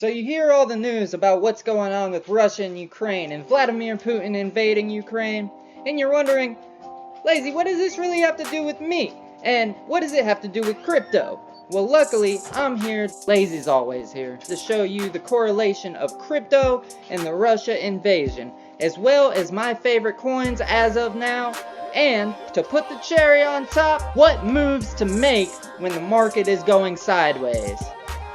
So you hear all the news about what's going on with Russia and Ukraine and Vladimir Putin invading Ukraine, and you're wondering, Layzee, what does this really have to do with me? And what does it have to do with crypto? Well, luckily, I'm here, Layzee's always here, to show you the correlation of crypto and the Russia invasion, as well as my favorite coins as of now, and to put the cherry on top, what moves to make when the market is going sideways.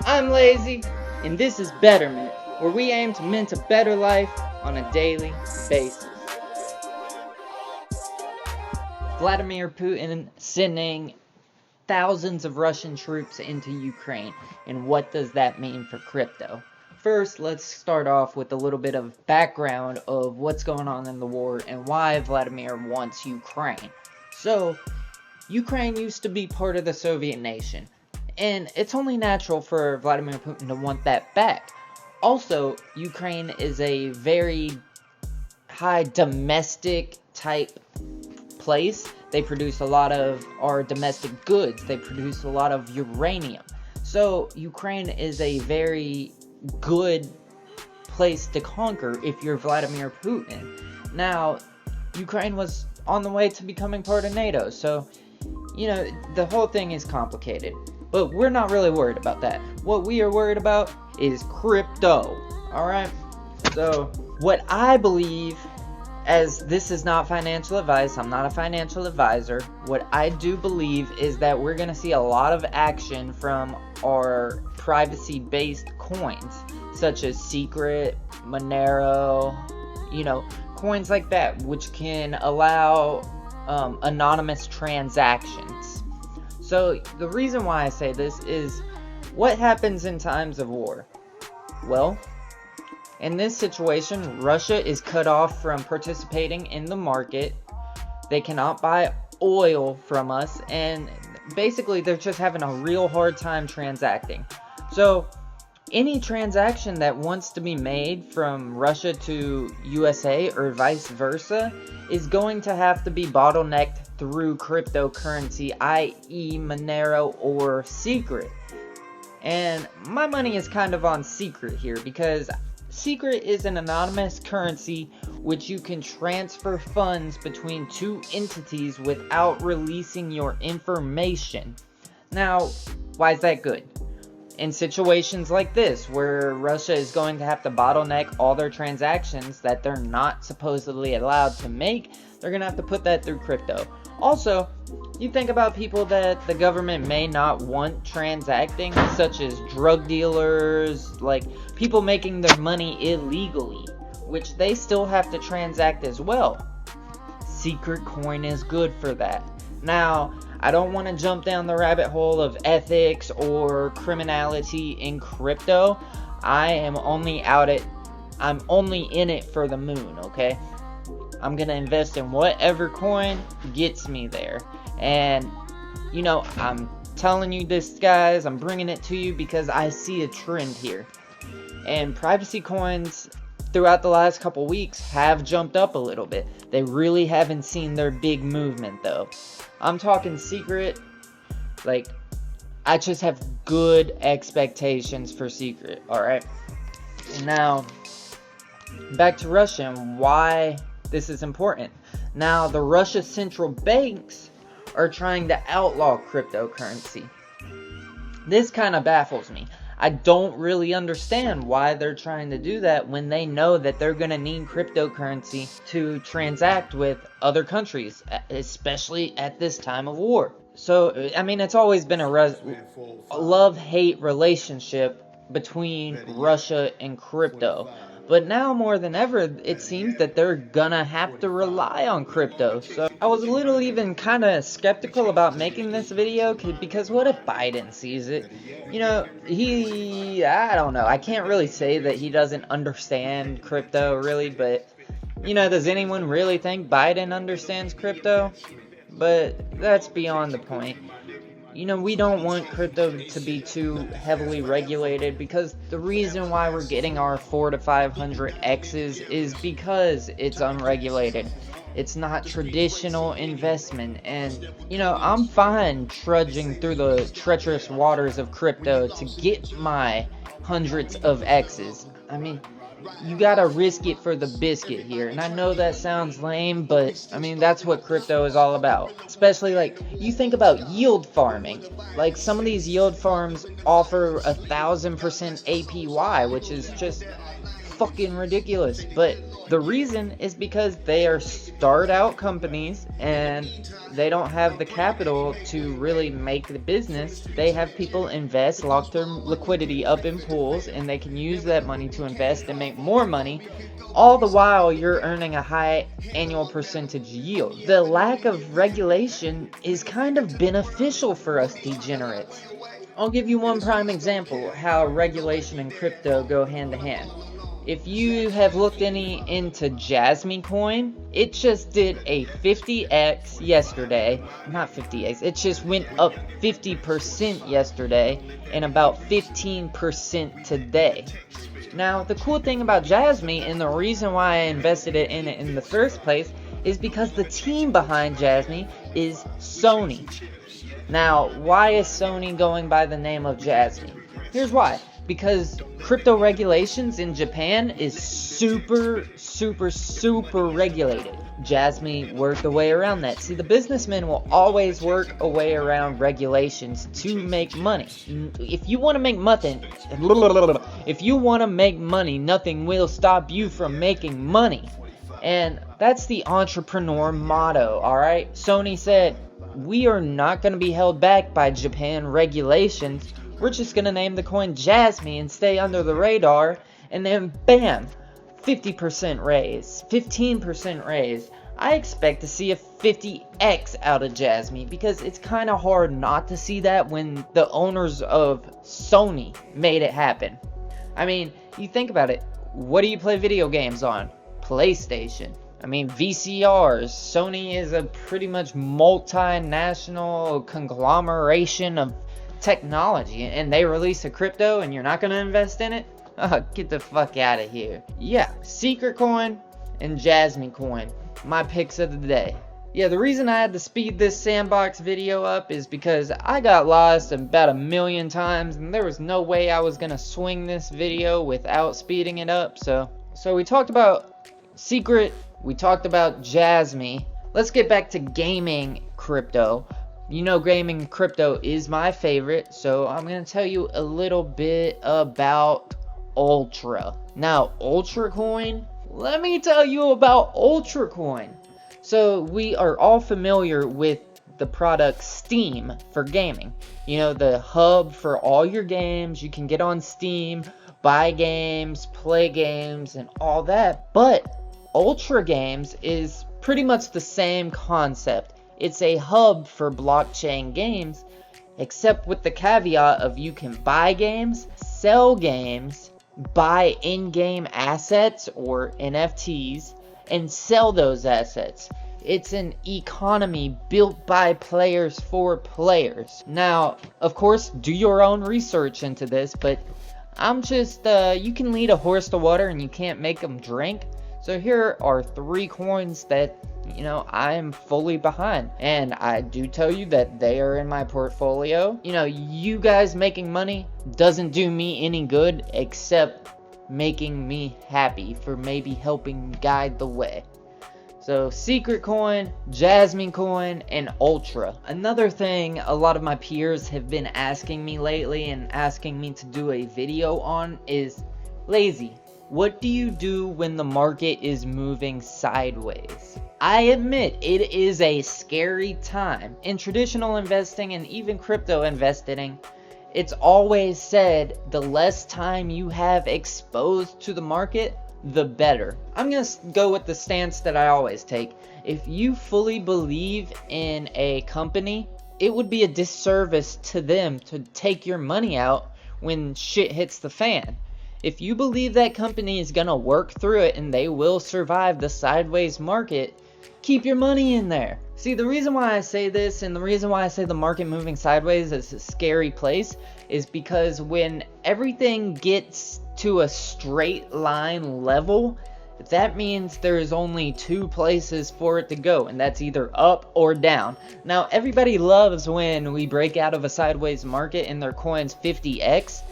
I'm Layzee, and this is Betterment, where we aim to mint a better life on a daily basis. Vladimir Putin sending thousands of Russian troops into Ukraine, and what does that mean for crypto? First, let's start off with a little bit of background of what's going on in the war and why Vladimir wants Ukraine. So, Ukraine used to be part of the Soviet nation, and it's only natural for Vladimir Putin to want that back. Also, Ukraine is a very high domestic type place. They produce a lot of our domestic goods. They produce a lot of uranium. So Ukraine is a very good place to conquer if you're Vladimir Putin. Now, Ukraine was on the way to becoming part of NATO, so the whole thing is complicated. But we're not really worried about that. What we are worried about is crypto. Alright? So, what I believe, as this is not financial advice, I'm not a financial advisor, what I do believe is that we're going to see a lot of action from our privacy-based coins, such as Secret, Monero, coins like that, which can allow anonymous transactions. So the reason why I say this is, what happens in times of war? Well, in this situation, Russia is cut off from participating in the market. They cannot buy oil from us, and basically they're just having a real hard time transacting. So any transaction that wants to be made from Russia to USA or vice versa is going to have to be bottlenecked through cryptocurrency, i.e. Monero or Secret. And my money is kind of on Secret here, because Secret is an anonymous currency which you can transfer funds between two entities without releasing your information. Now, why is that good? In situations like this, where Russia is going to have to bottleneck all their transactions that they're not supposedly allowed to make, they're going to have to put that through crypto. Also, you think about people that the government may not want transacting, such as drug dealers, like people making their money illegally, which they still have to transact as well. Secret coin is good for that. Now, I don't want to jump down the rabbit hole of ethics or criminality in crypto. I'm only in it for the moon, okay? I'm going to invest in whatever coin gets me there. And, I'm telling you this, guys. I'm bringing it to you because I see a trend here. And privacy coins throughout the last couple weeks have jumped up a little bit. They really haven't seen their big movement, though. I'm talking Secret. I just have good expectations for Secret, alright? Now, back to Russia and why this is important. Now, the Russia central banks are trying to outlaw cryptocurrency. This kind of baffles me. I don't really understand why they're trying to do that when they know that they're going to need cryptocurrency to transact with other countries, especially at this time of war. So, it's always been a love-hate relationship between Russia and crypto. But now more than ever, it seems that they're gonna have to rely on crypto. So I was a little even kind of skeptical about making this video, because what if Biden sees it? I don't know. I can't really say that he doesn't understand crypto, really, but, does anyone really think Biden understands crypto? But that's beyond the point. We don't want crypto to be too heavily regulated, because the reason why we're getting our 400 to 500 X's is because it's unregulated. It's not traditional investment. And, I'm fine trudging through the treacherous waters of crypto to get my hundreds of X's. I mean, you gotta risk it for the biscuit here. And I know that sounds lame, but that's what crypto is all about. Especially you think about yield farming. Some of these yield farms offer 1,000% APY, which is just fucking ridiculous. But the reason is because they are start out companies and they don't have the capital to really make the business. They have people invest, lock their liquidity up in pools, and they can use that money to invest and make more money, all the while you're earning a high annual percentage yield. The lack of regulation is kind of beneficial for us degenerates. I'll give you one prime example how regulation and crypto go hand to hand. If you have looked into Jasmy coin, it just did a 50x yesterday. Not 50x, it just went up 50% yesterday and about 15% today. Now, the cool thing about Jasmy, and the reason why I invested in it in the first place, is because the team behind Jasmy is Sony. Now, why is Sony going by the name of Jasmy? Here's why. Because crypto regulations in Japan is super regulated. Jasmy worked a way around that. See, the businessmen will always work a way around regulations to make money. If you want to make money, nothing will stop you from making money. And that's the entrepreneur motto, alright? Sony said, we are not going to be held back by Japan regulations. We're just going to name the coin Jasmy and stay under the radar, and then bam, 50% raise, 15% raise. I expect to see a 50x out of Jasmy because it's kind of hard not to see that when the owners of Sony made it happen. You think about it, what do you play video games on? PlayStation. VCRs. Sony is a pretty much multinational conglomeration of technology, and they release a crypto and you're not going to invest in it? Get the fuck out of here. Yeah, Secret Coin and Jasmy Coin, my picks of the day. Yeah, the reason I had to speed this Sandbox video up is because I got lost about 1,000,000 times and there was no way I was going to swing this video without speeding it up. So we talked about Secret, we talked about Jasmy. Let's get back to gaming crypto. Gaming crypto is my favorite, so I'm going to tell you a little bit about Ultra. Now, Ultra Coin, let me tell you about Ultra Coin. So, we are all familiar with the product Steam for gaming. The hub for all your games. You can get on Steam, buy games, play games, and all that. But Ultra Games is pretty much the same concept. It's a hub for blockchain games, except with the caveat of you can buy games, sell games, buy in-game assets or NFTs, and sell those assets. It's an economy built by players for players. Now, of course, do your own research into this, but I'm just, you can lead a horse to water and you can't make them drink. So here are 3 coins that I am fully behind, and I do tell you that they are in my portfolio. You guys making money doesn't do me any good except making me happy for maybe helping guide the way. So Secret Coin, Jasmy Coin, and Ultra. Another thing a lot of my peers have been asking me lately and asking me to do a video on is, Layzee, what do you do when the market is moving sideways? I admit it is a scary time. In traditional investing and even crypto investing, it's always said the less time you have exposed to the market, the better. I'm going to go with the stance that I always take. If you fully believe in a company, it would be a disservice to them to take your money out when shit hits the fan. If you believe that company is going to work through it and they will survive the sideways market, keep your money in there. See, the reason why I say this and the reason why I say the market moving sideways is a scary place is because when everything gets to a straight line level, that means there is only two places for it to go, and that's either up or down. Now, everybody loves when we break out of a sideways market and their coins 50x,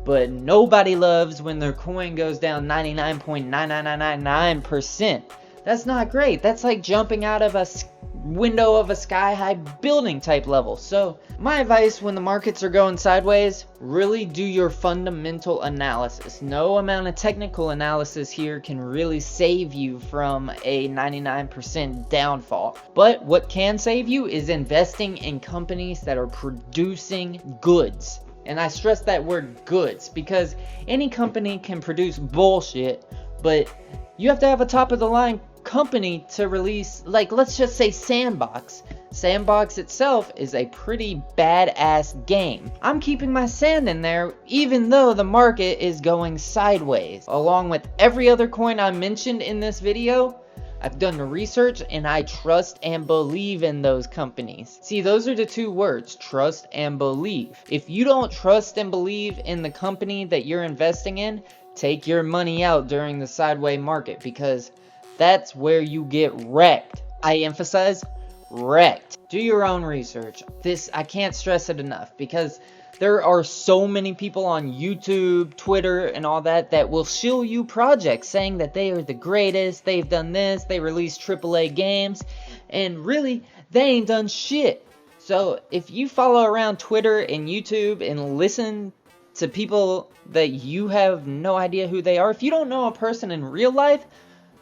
but nobody loves when their coin goes down 99.99999%. That's not great. That's like jumping out of a window of a sky-high building type level. So my advice when the markets are going sideways, really do your fundamental analysis. No amount of technical analysis here can really save you from a 99% downfall. But what can save you is investing in companies that are producing goods. And I stress that word goods, because any company can produce bullshit, but you have to have a top of the line company to release. Like, let's just say Sandbox. Sandbox itself is a pretty badass game. I'm keeping my sand in there even though the market is going sideways. Along with every other coin I mentioned in this video, I've done the research and I trust and believe in those companies. See, those are the two words, trust and believe. If you don't trust and believe in the company that you're investing in, take your money out during the sideways market, because that's where you get wrecked. I emphasize wrecked. Do your own research. This, I can't stress it enough, because there are so many people on YouTube, Twitter, and all that that will shill you projects saying that they are the greatest, they've done this, they release AAA games, and really, they ain't done shit. So if you follow around Twitter and YouTube and listen to people that you have no idea who they are, if you don't know a person in real life,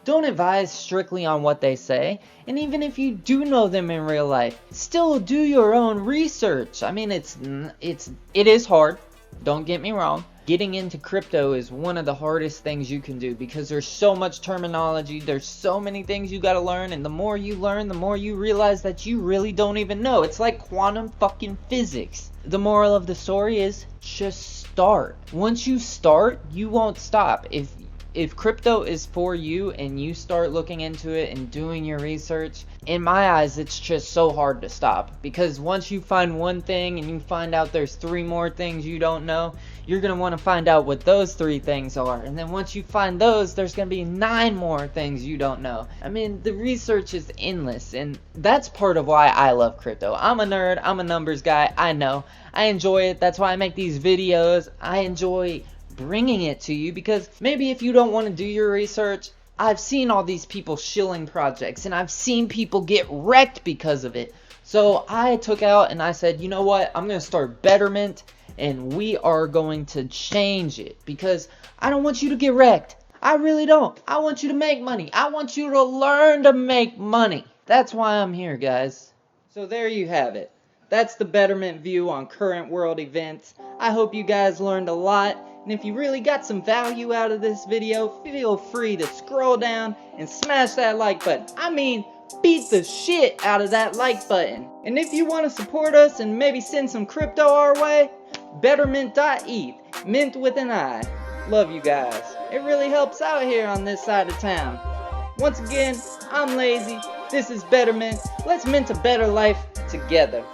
don't advise strictly on what they say. And even if you do know them in real life, still do your own research. I mean, it is hard, don't get me wrong. Getting into crypto is one of the hardest things you can do, because there's so much terminology, there's so many things you gotta learn, and the more you learn, the more you realize that you really don't even know. It's like quantum fucking physics. The moral of the story is just start. Once you start, you won't stop. If crypto is for you and you start looking into it and doing your research, in my eyes, it's just so hard to stop. Because once you find one thing and you find out there's 3 more things you don't know, you're going to want to find out what those 3 things are. And then once you find those, there's going to be 9 more things you don't know. I mean, the research is endless, and that's part of why I love crypto. I'm a nerd, I'm a numbers guy, I know. I enjoy it, that's why I make these videos. I enjoy bringing it to you, because maybe if you don't want to do your research, I've seen all these people shilling projects and I've seen people get wrecked because of it. So I took out and I said, you know what, I'm going to start Betterment and we are going to change it, because I don't want you to get wrecked. I really don't. I want you to make money. I want you to learn to make money. That's why I'm here, guys. So there you have it. That's the Betterment view on current world events. I hope you guys learned a lot. And if you really got some value out of this video, feel free to scroll down and smash that like button. I mean, beat the shit out of that like button. And if you want to support us and maybe send some crypto our way, bettermint.eth, mint with an I. Love you guys. It really helps out here on this side of town. Once again, I'm Layzee. This is Betterment. Let's mint a better life together.